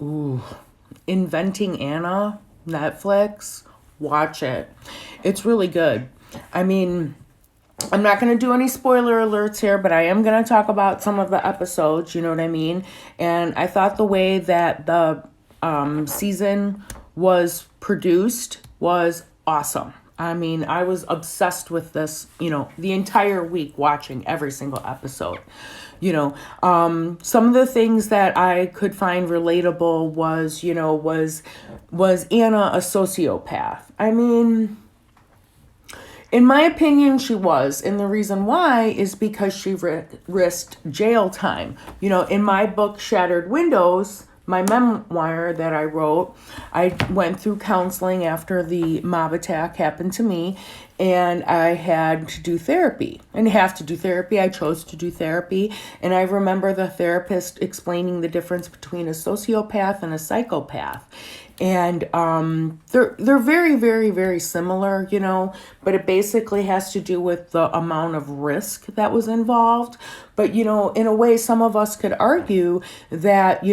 Ooh, Inventing Anna, Netflix. Watch it. It's really good. I mean, I'm not going to do any spoiler alerts here, but I am going to talk about some of the episodes, you know what I mean? And I thought the way that the season was produced was awesome. I mean, I was obsessed with this, the entire week watching every single episode. Some of the things that I could find relatable was Anna a sociopath? I mean, in my opinion, she was. And the reason why is because she risked jail time. In my book, Shattered Windows, my memoir that I wrote, I went through counseling after the mob attack happened to me, and I had to do therapy. And have to do therapy. I chose to do therapy. And I remember the therapist explaining the difference between a sociopath and a psychopath. And they're very, very, very similar, but it basically has to do with the amount of risk that was involved. But, in a way, some of us could argue that,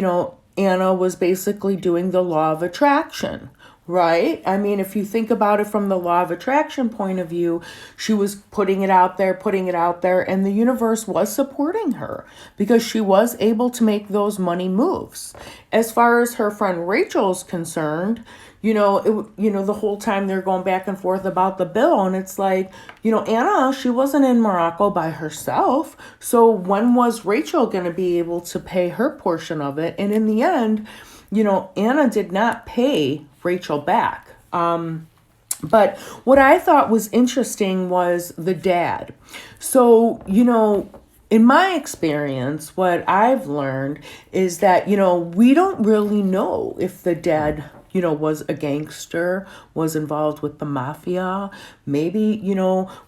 Anna was basically doing the law of attraction, right? I mean, if you think about it from the law of attraction point of view, she was putting it out there, and the universe was supporting her because she was able to make those money moves. As far as her friend Rachel's concerned, the whole time they're going back and forth about the bill, and it's like, Anna, she wasn't in Morocco by herself. So when was Rachel going to be able to pay her portion of it? And in the end, Anna did not pay Rachel back. But what I thought was interesting was the dad. So, in my experience, what I've learned is that, we don't really know if the dad, was a gangster, was involved with the mafia. Maybe,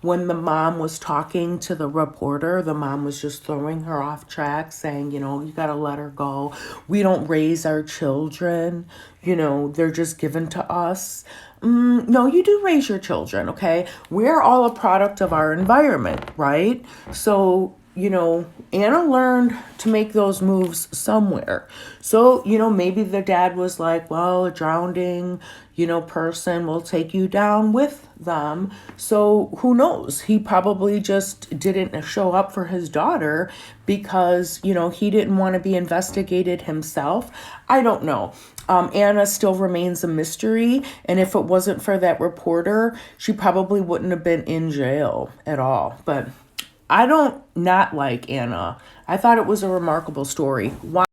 when the mom was talking to the reporter, the mom was just throwing her off track, saying, you got to let her go. We don't raise our children. They're just given to us. No, you do raise your children, okay? We're all a product of our environment, right? So, Anna learned to make those moves somewhere. So, maybe the dad was like, well, a drowning, person will take you down with them. So who knows? He probably just didn't show up for his daughter because, he didn't want to be investigated himself. I don't know. Anna still remains a mystery. And if it wasn't for that reporter, she probably wouldn't have been in jail at all. But I don't not like Anna. I thought it was a remarkable story. Why?